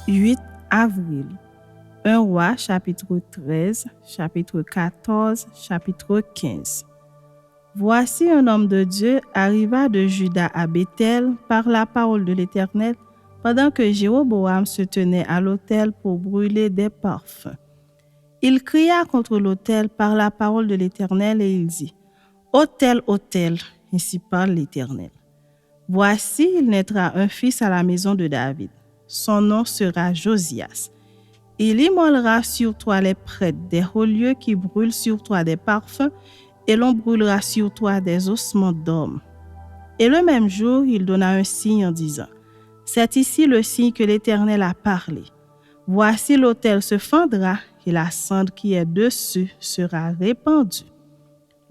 8 avril. 1 Roi, chapitre 13, chapitre 14, chapitre 15. Voici un homme de Dieu arriva de Juda à Béthel par la parole de l'Éternel, pendant que Jéroboam se tenait à l'autel pour brûler des parfums. Il cria contre l'autel par la parole de l'Éternel et il dit, « Autel, autel, ainsi parle l'Éternel. Voici, il naîtra un fils à la maison de David. Son nom sera Josias. Il immolera sur toi les prêtres des hauts lieux qui brûlent sur toi des parfums, et l'on brûlera sur toi des ossements d'hommes. » Et le même jour, il donna un signe en disant, « C'est ici le signe que l'Éternel a parlé. Voici l'autel se fendra, et la cendre qui est dessus sera répandue. »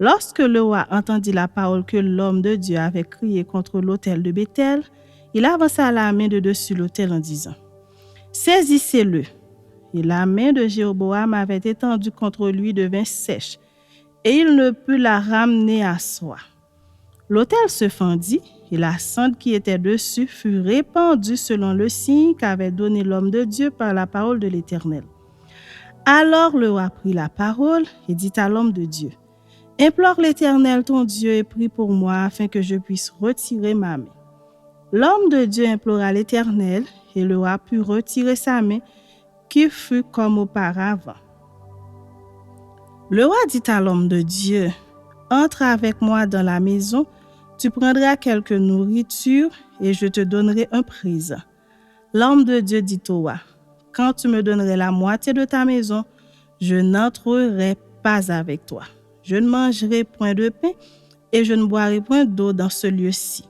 Lorsque le roi entendit la parole que l'homme de Dieu avait criée contre l'autel de Béthel, il avança la main de dessus l'autel en disant, « Saisissez-le. » Et la main de Jéroboam avait étendue contre lui devint sèche, et il ne put la ramener à soi. L'autel se fendit, et la cendre qui était dessus fut répandue selon le signe qu'avait donné l'homme de Dieu par la parole de l'Éternel. Alors le roi prit la parole et dit à l'homme de Dieu, « Implore l'Éternel ton Dieu et prie pour moi afin que je puisse retirer ma main. » L'homme de Dieu implora l'Éternel, et le roi put retirer sa main, qui fut comme auparavant. Le roi dit à l'homme de Dieu, « Entre avec moi dans la maison, tu prendras quelque nourriture et je te donnerai un présent. » L'homme de Dieu dit au roi, « Quand tu me donnerais la moitié de ta maison, je n'entrerai pas avec toi. Je ne mangerai point de pain et je ne boirai point d'eau dans ce lieu-ci,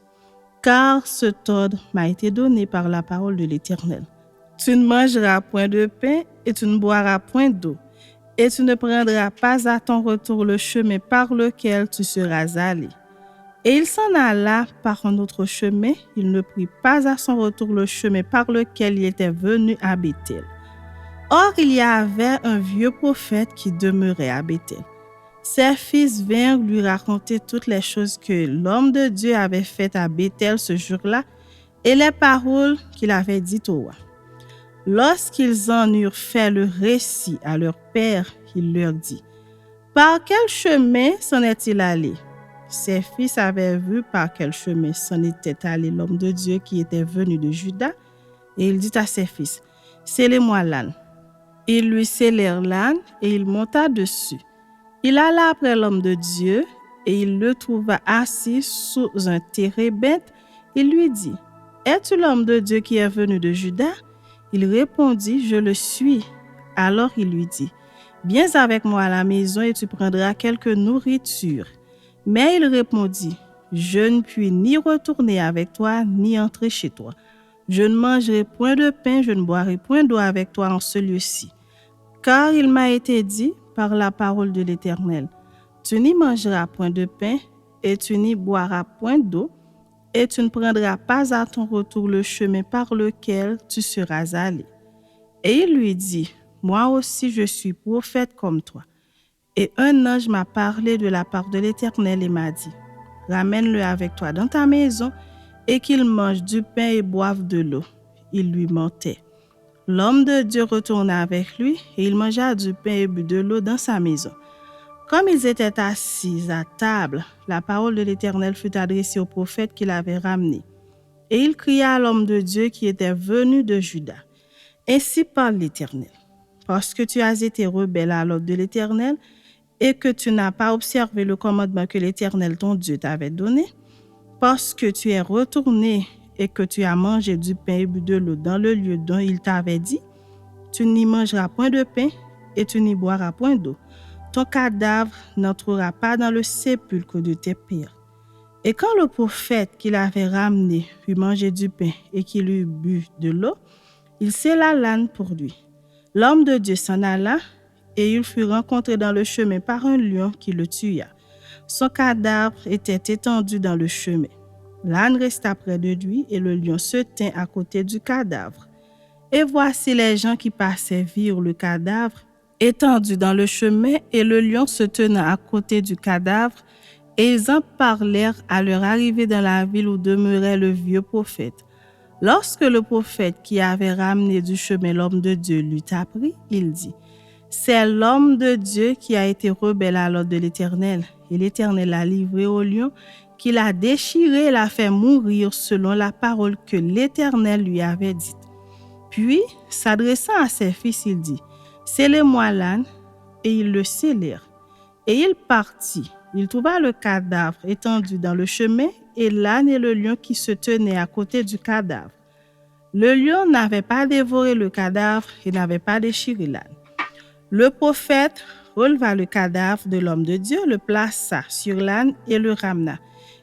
car cet ordre m'a été donné par la parole de l'Éternel. Tu ne mangeras point de pain et tu ne boiras point d'eau, et tu ne prendras pas à ton retour le chemin par lequel tu seras allé. » Et il s'en alla par un autre chemin, il ne prit pas à son retour le chemin par lequel il était venu à Béthel. Or, il y avait un vieux prophète qui demeurait à Béthel. Ses fils vinrent lui raconter toutes les choses que l'homme de Dieu avait faites à Béthel ce jour-là et les paroles qu'il avait dites au roi. Lorsqu'ils en eurent fait le récit à leur père, il leur dit, « Par quel chemin s'en est-il allé ?» Ses fils avaient vu par quel chemin s'en était allé l'homme de Dieu qui était venu de Juda, et il dit à ses fils, « Scellez-moi l'âne. » Ils lui scellèrent l'âne et il monta dessus. Il alla après l'homme de Dieu et il le trouva assis sous un térébinthe. Il lui dit, « Es-tu l'homme de Dieu qui est venu de Juda ?» Il répondit, « Je le suis. » Alors il lui dit, « Viens avec moi à la maison et tu prendras quelque nourriture. » Mais il répondit, « Je ne puis ni retourner avec toi, ni entrer chez toi. Je ne mangerai point de pain, je ne boirai point d'eau avec toi en ce lieu-ci. Car il m'a été dit par la parole de l'Éternel, tu n'y mangeras point de pain et tu n'y boiras point d'eau, et tu ne prendras pas à ton retour le chemin par lequel tu seras allé. » Et il lui dit, « Moi aussi je suis prophète comme toi. Et un ange m'a parlé de la part de l'Éternel et m'a dit, ramène-le avec toi dans ta maison et qu'il mange du pain et boive de l'eau. » Il lui mentait. L'homme de Dieu retourna avec lui et il mangea du pain et but de l'eau dans sa maison. Comme ils étaient assis à table, la parole de l'Éternel fut adressée au prophète qu'il avait ramené. Et il cria à l'homme de Dieu qui était venu de Juda. « Ainsi parle l'Éternel, parce que tu as été rebelle à l'ordre de l'Éternel et que tu n'as pas observé le commandement que l'Éternel ton Dieu t'avait donné, parce que tu es retourné et que tu as mangé du pain et bu de l'eau dans le lieu dont il t'avait dit, tu n'y mangeras point de pain et tu n'y boiras point d'eau. Ton cadavre n'entrera pas dans le sépulcre de tes pères. » Et quand le prophète qu'il avait ramené eut mangé du pain et qu'il eut bu de l'eau, il scella l'âne pour lui. L'homme de Dieu s'en alla et il fut rencontré dans le chemin par un lion qui le tua. Son cadavre était étendu dans le chemin. L'âne resta près de lui et le lion se tint à côté du cadavre. Et voici les gens qui passaient virent le cadavre étendu dans le chemin et le lion se tenant à côté du cadavre, et ils en parlèrent à leur arrivée dans la ville où demeurait le vieux prophète. Lorsque le prophète qui avait ramené du chemin l'homme de Dieu l'eut appris, il dit, « C'est l'homme de Dieu qui a été rebelle à l'ordre de l'Éternel, et l'Éternel l'a livré au lion, qui l'a déchiré et l'a fait mourir selon la parole que l'Éternel lui avait dite. » Puis, s'adressant à ses fils, il dit, « Scellez-moi l'âne. » Et ils le scellèrent. Et il partit. Il trouva le cadavre étendu dans le chemin et l'âne et le lion qui se tenaient à côté du cadavre. Le lion n'avait pas dévoré le cadavre et n'avait pas déchiré l'âne. Le prophète releva le cadavre de l'homme de Dieu, le plaça sur l'âne et le ramena.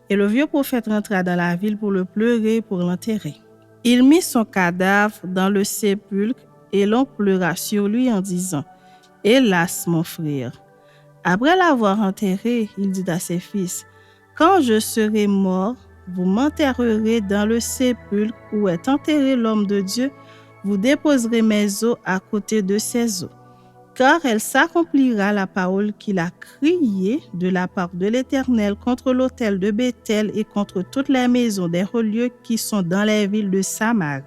Et le vieux prophète rentra dans la ville pour le pleurer, pour l'enterrer. Il mit son cadavre dans le sépulcre et l'on pleura sur lui en disant, « Hélas, mon frère !» Après l'avoir enterré, il dit à ses fils, « Quand je serai mort, vous m'enterrerez dans le sépulcre où est enterré l'homme de Dieu, vous déposerez mes os à côté de ses os. Car elle s'accomplira la parole qu'il a criée de la part de l'Éternel contre l'autel de Béthel et contre toutes les maisons des relieux qui sont dans les villes de Samarie. »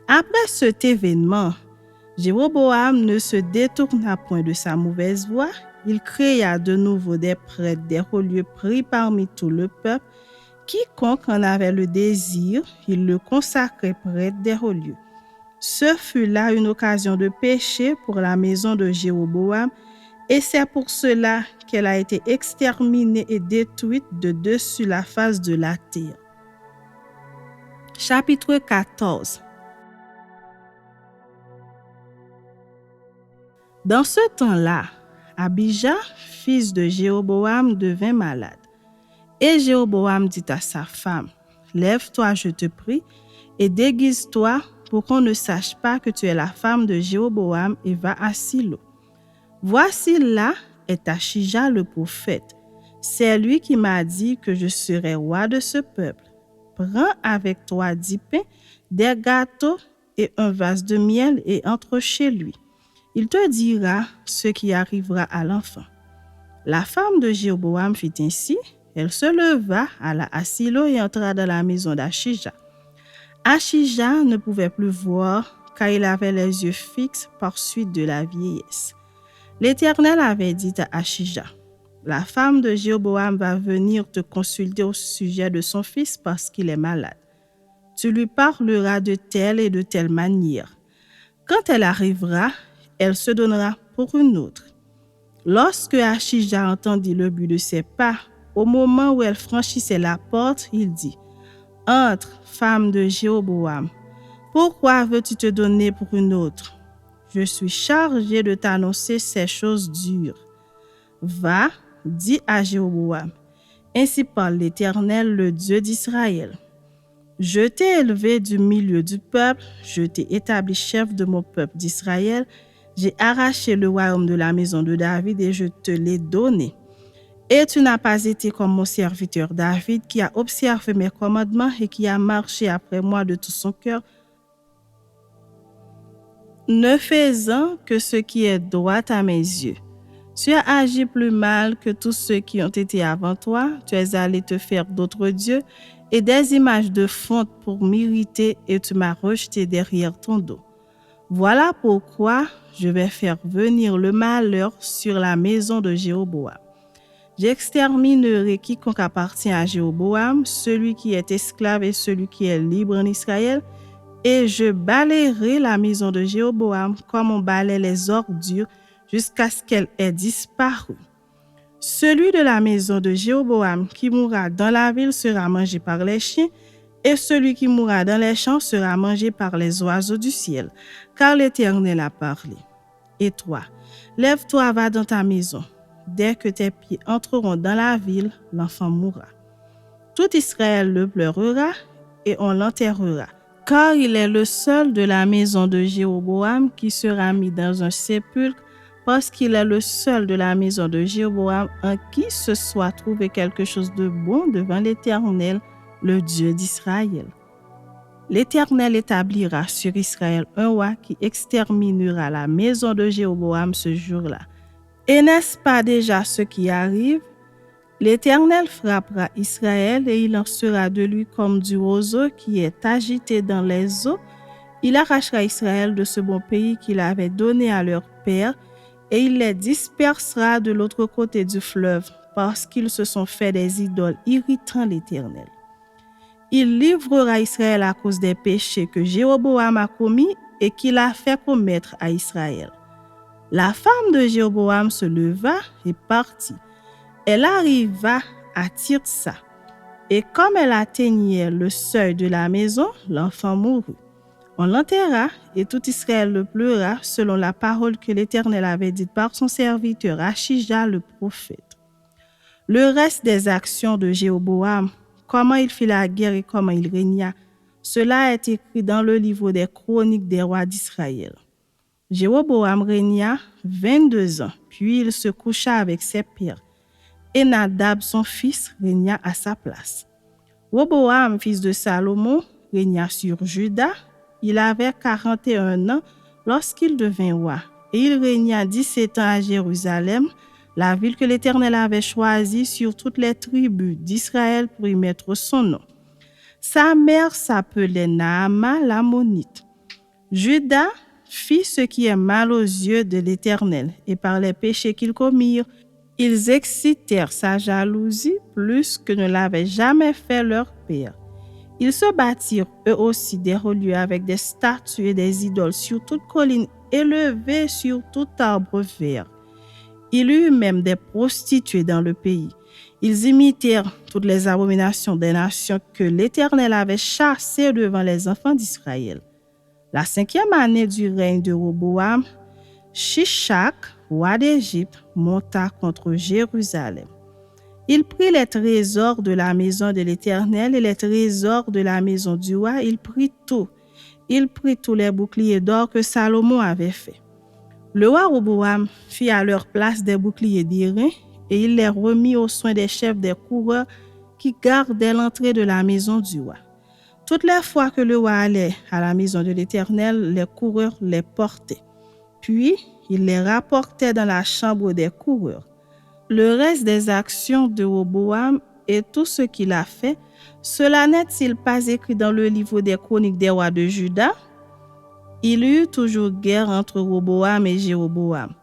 Après cet événement, Jéroboam ne se détourna point de sa mauvaise voie. Il créa de nouveau des prêtres des relieux pris parmi tout le peuple. Quiconque en avait le désir, il le consacrait prêtre des relieux. Ce fut là une occasion de péché pour la maison de Jéroboam, et c'est pour cela qu'elle a été exterminée et détruite de dessus la face de la terre. Chapitre 14. Dans ce temps-là, Abijah, fils de Jéroboam, devint malade. Et Jéroboam dit à sa femme, « Lève-toi, je te prie, et déguise-toi pour qu'on ne sache pas que tu es la femme de Jéroboam et va à Silo. Voici là est Achija le prophète. C'est lui qui m'a dit que je serai roi de ce peuple. Prends avec toi 10 pains, des gâteaux et un vase de miel et entre chez lui. Il te dira ce qui arrivera à l'enfant. » La femme de Jéroboam fit ainsi. Elle se leva, alla à Silo et entra dans la maison d'Achija. Achija ne pouvait plus voir car il avait les yeux fixes par suite de la vieillesse. L'Éternel avait dit à Achija, « La femme de Jéroboam va venir te consulter au sujet de son fils parce qu'il est malade. Tu lui parleras de telle et de telle manière. Quand elle arrivera, elle se donnera pour une autre. » Lorsque Achija entendit le bruit de ses pas, au moment où elle franchissait la porte, il dit, « Entre, femme de Jéroboam. Pourquoi veux-tu te donner pour une autre? Je suis chargé de t'annoncer ces choses dures. Va, dis à Jéroboam, ainsi parle l'Éternel, le Dieu d'Israël. Je t'ai élevé du milieu du peuple, je t'ai établi chef de mon peuple d'Israël. J'ai arraché le royaume de la maison de David et je te l'ai donné. Et tu n'as pas été comme mon serviteur David qui a observé mes commandements et qui a marché après moi de tout son cœur, ne faisant que ce qui est droit à mes yeux. Tu as agi plus mal que tous ceux qui ont été avant toi. Tu es allé te faire d'autres dieux et des images de fonte pour m'irriter et tu m'as rejeté derrière ton dos. Voilà pourquoi je vais faire venir le malheur sur la maison de Jéroboam. J'exterminerai quiconque appartient à Jéroboam, celui qui est esclave et celui qui est libre en Israël, et je balayerai la maison de Jéroboam comme on balaie les ordures jusqu'à ce qu'elle ait disparu. Celui de la maison de Jéroboam qui mourra dans la ville sera mangé par les chiens, et celui qui mourra dans les champs sera mangé par les oiseaux du ciel, car l'Éternel a parlé. Et toi, lève-toi, va dans ta maison. Dès que tes pieds entreront dans la ville, l'enfant mourra. Tout Israël le pleurera et on l'enterrera, car il est le seul de la maison de Jéroboam qui sera mis dans un sépulcre, parce qu'il est le seul de la maison de Jéroboam en qui se soit trouvé quelque chose de bon devant l'Éternel, le Dieu d'Israël. L'Éternel établira sur Israël un roi qui exterminera la maison de Jéroboam ce jour-là. Et n'est-ce pas déjà ce qui arrive? L'Éternel frappera Israël et il en sera de lui comme du roseau qui est agité dans les eaux. Il arrachera Israël de ce bon pays qu'il avait donné à leur père et il les dispersera de l'autre côté du fleuve parce qu'ils se sont fait des idoles irritant l'Éternel. Il livrera Israël à cause des péchés que Jéroboam a commis et qu'il a fait commettre à Israël. La femme de Jéroboam se leva et partit. Elle arriva à Tirtsa, et comme elle atteignait le seuil de la maison, l'enfant mourut. On l'enterra, et tout Israël le pleura, selon la parole que l'Éternel avait dite par son serviteur Achija le prophète. Le reste des actions de Jéroboam, comment il fit la guerre et comment il régna, cela est écrit dans le livre des chroniques des rois d'Israël. Jéroboam régna 22 ans, puis il se coucha avec ses pères. Et Nadab, son fils, régna à sa place. Roboam, fils de Salomon, régna sur Juda. Il avait 41 ans lorsqu'il devint roi. Et il régna 17 ans à Jérusalem, la ville que l'Éternel avait choisie sur toutes les tribus d'Israël pour y mettre son nom. Sa mère s'appelait Naama l'Ammonite. Juda fit ce qui est mal aux yeux de l'Éternel, et par les péchés qu'ils commirent, ils excitèrent sa jalousie plus que ne l'avait jamais fait leur père. Ils se bâtirent eux aussi des relieux avec des statues et des idoles sur toute colline élevée, sur tout arbre vert. Il y eut même des prostituées dans le pays. Ils imitèrent toutes les abominations des nations que l'Éternel avait chassées devant les enfants d'Israël. La 5e année du règne de Roboam, Shishak, roi d'Égypte, monta contre Jérusalem. Il prit les trésors de la maison de l'Éternel et les trésors de la maison du roi. Il prit tout. Il prit tous les boucliers d'or que Salomon avait faits. Le roi Roboam fit à leur place des boucliers d'airain et il les remit aux soins des chefs des coureurs qui gardaient l'entrée de la maison du roi. Toutes les fois que le roi allait à la maison de l'Éternel, les coureurs les portaient. Puis, il les rapportait dans la chambre des coureurs. Le reste des actions de Roboam et tout ce qu'il a fait, cela n'est-il pas écrit dans le livre des chroniques des rois de Juda? Il y eut toujours guerre entre Roboam et Jéroboam.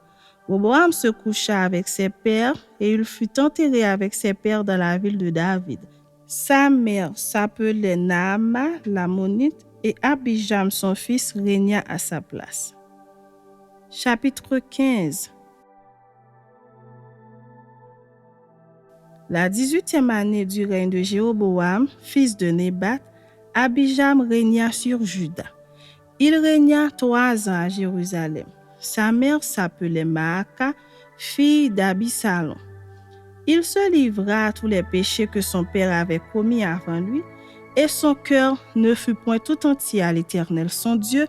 Roboam se coucha avec ses pères et il fut enterré avec ses pères dans la ville de David. Sa mère s'appelait Naama l'Ammonite et Abijam son fils régna à sa place. Chapitre 15. La 18e année du règne de Jéroboam, fils de Nébat, Abijam régna sur Juda. Il régna 3 ans à Jérusalem. Sa mère s'appelait Maaka, fille d'Abisalom. Il se livra à tous les péchés que son père avait commis avant lui, et son cœur ne fut point tout entier à l'Éternel son Dieu,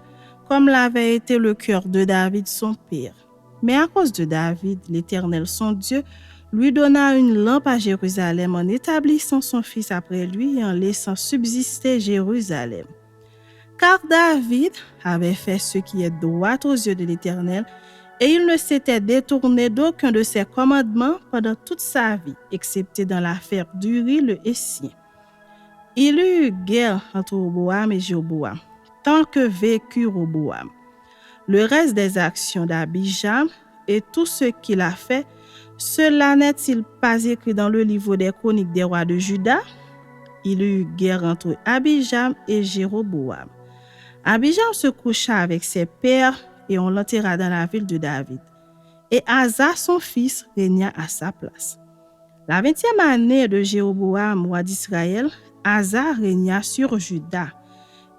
comme l'avait été le cœur de David son père. Mais à cause de David, l'Éternel son Dieu lui donna une lampe à Jérusalem en établissant son fils après lui et en laissant subsister Jérusalem. Car David avait fait ce qui est droit aux yeux de l'Éternel, et il ne s'était détourné d'aucun de ses commandements pendant toute sa vie, excepté dans l'affaire d'Uri le Hétien. Il y eut guerre entre Roboam et Jéroboam, tant que vécut Roboam. Le reste des actions d'Abijam et tout ce qu'il a fait, cela n'est-il pas écrit dans le livre des chroniques des rois de Juda? Il y eut guerre entre Abijam et Jéroboam. Abijam se coucha avec ses pères et on l'enterra dans la ville de David. Et Asa, son fils, régna à sa place. La 20e année de Jéroboam, roi d'Israël, Asa régna sur Juda.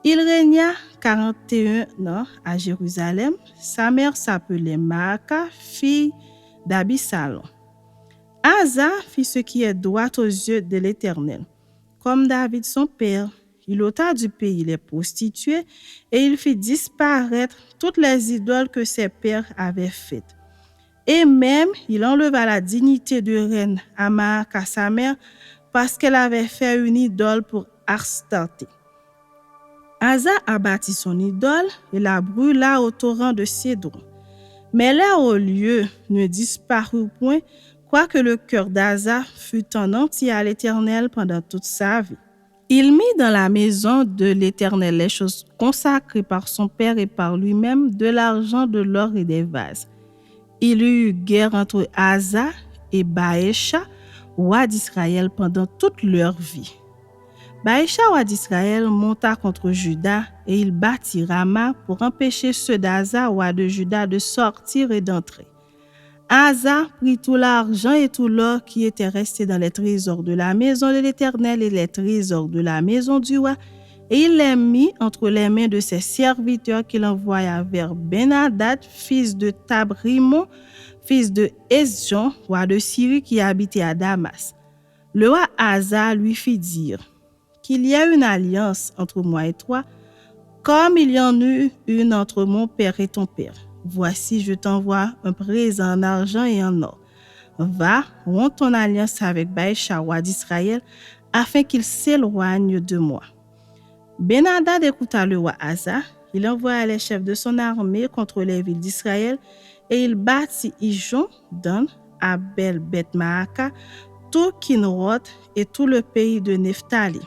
Il régna 41 ans à Jérusalem. Sa mère s'appelait Maaka, fille d'Abisalom. Asa fit ce qui est droit aux yeux de l'Éternel. Comme David son père, il ôta du pays les prostituées et il fit disparaître toutes les idoles que ses pères avaient faites. Et même, il enleva la dignité de reine à Maaka, sa mère, parce qu'elle avait fait une idole pour Astarté. Asa abattit son idole et la brûla au torrent de Cédron. Mais les hauts lieux ne disparurent point, quoique le cœur d'Asa fût en entier à l'Éternel pendant toute sa vie. Il mit dans la maison de l'Éternel les choses consacrées par son père et par lui-même, de l'argent, de l'or et des vases. Il y eut guerre entre Asa et Baécha, roi d'Israël, pendant toute leur vie. Baécha, roi d'Israël, monta contre Juda et il bâtit Rama pour empêcher ceux d'Asa, roi de Juda, de sortir et d'entrer. Asa prit tout l'argent et tout l'or qui était resté dans les trésors de la maison de l'Éternel et les trésors de la maison du roi, et il les mit entre les mains de ses serviteurs qu'il envoya vers Ben-Hadad, fils de Tabrimon, fils de Esjon, roi de Syrie, qui habitait à Damas. Le roi Asa lui fit dire qu'il y a une alliance entre moi et toi, comme il y en eut une entre mon père et ton père. Voici, je t'envoie un présent en argent et en or. Va, romps ton alliance avec Baécha, roi d'Israël, afin qu'il s'éloigne de moi. Ben-Hadad écouta le roi Asa. Il envoya les chefs de son armée contre les villes d'Israël, et il bâtit Ijon, Dan, Abel-Beth-Maaka, tout Kinroth et tout le pays de Nephtali.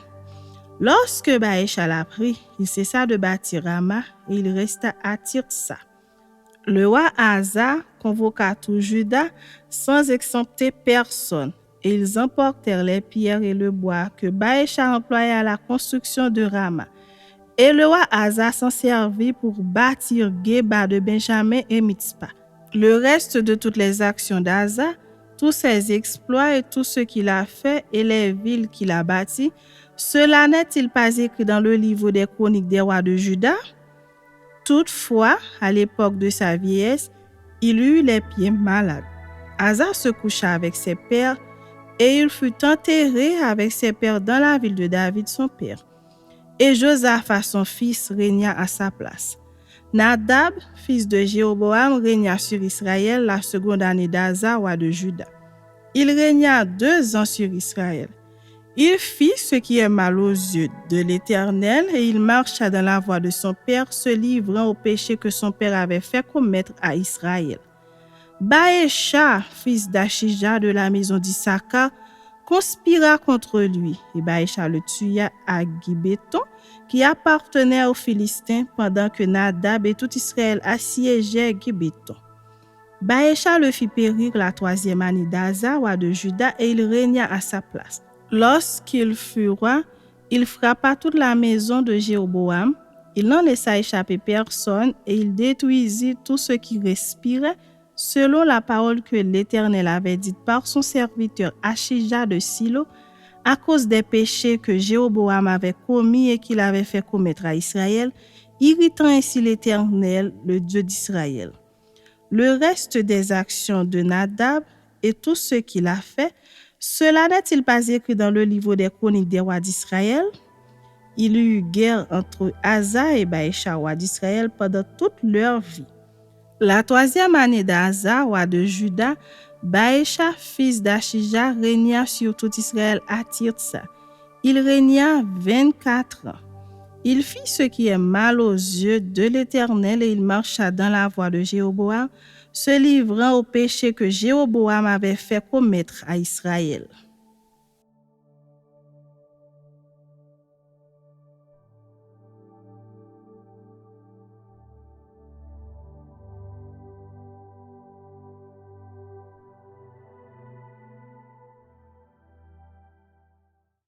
Lorsque Baécha l'apprit, il cessa de bâtir Rama et il resta à Tirsa. Le roi Asa convoqua tout Juda sans exempter personne, et ils emportèrent les pierres et le bois que Baécha employa à la construction de Rama. Et le roi Asa s'en servit pour bâtir Geba de Benjamin et Mitzpah. Le reste de toutes les actions d'Asa, tous ses exploits et tout ce qu'il a fait et les villes qu'il a bâties, cela n'est-il pas écrit dans le livre des chroniques des rois de Juda? Toutefois, à l'époque de sa vieillesse, il eut les pieds malades. Asa se coucha avec ses pères et il fut enterré avec ses pères dans la ville de David, son père. Et Josaphat, son fils, régna à sa place. Nadab, fils de Jéroboam, régna sur Israël la seconde année d'Asa, roi de Juda. Il régna 2 ans sur Israël. Il fit ce qui est mal aux yeux de l'Éternel et il marcha dans la voie de son père, se livrant au péché que son père avait fait commettre à Israël. Baécha, fils d'Achija de la maison d'Issachar, conspira contre lui et Baécha le tua à Gibéton, qui appartenait aux Philistins, pendant que Nadab et tout Israël assiégeaient Gibéton. Baécha le fit périr la 3e année d'Asa, roi de Juda, et il régna à sa place. Lorsqu'il fut roi, il frappa toute la maison de Jéroboam. Il n'en laissa échapper personne et il détruisit tout ce qui respirait, selon la parole que l'Éternel avait dite par son serviteur Achija de Silo, à cause des péchés que Jéroboam avait commis et qu'il avait fait commettre à Israël, irritant ainsi l'Éternel, le Dieu d'Israël. Le reste des actions de Nadab et tout ce qu'il a fait, cela n'est-il pas écrit dans le livre des chroniques des rois d'Israël? Il y eut guerre entre Asa et Baécha, roi d'Israël, pendant toute leur vie. La 3e année d'Asa, roi de Juda, Baécha, fils d'Achija, régna sur tout Israël à Tirsa. Il régna 24 ans. Il fit ce qui est mal aux yeux de l'Éternel et il marcha dans la voie de Jéroboam, se livrant au péché que Jéroboam avait fait commettre à Israël.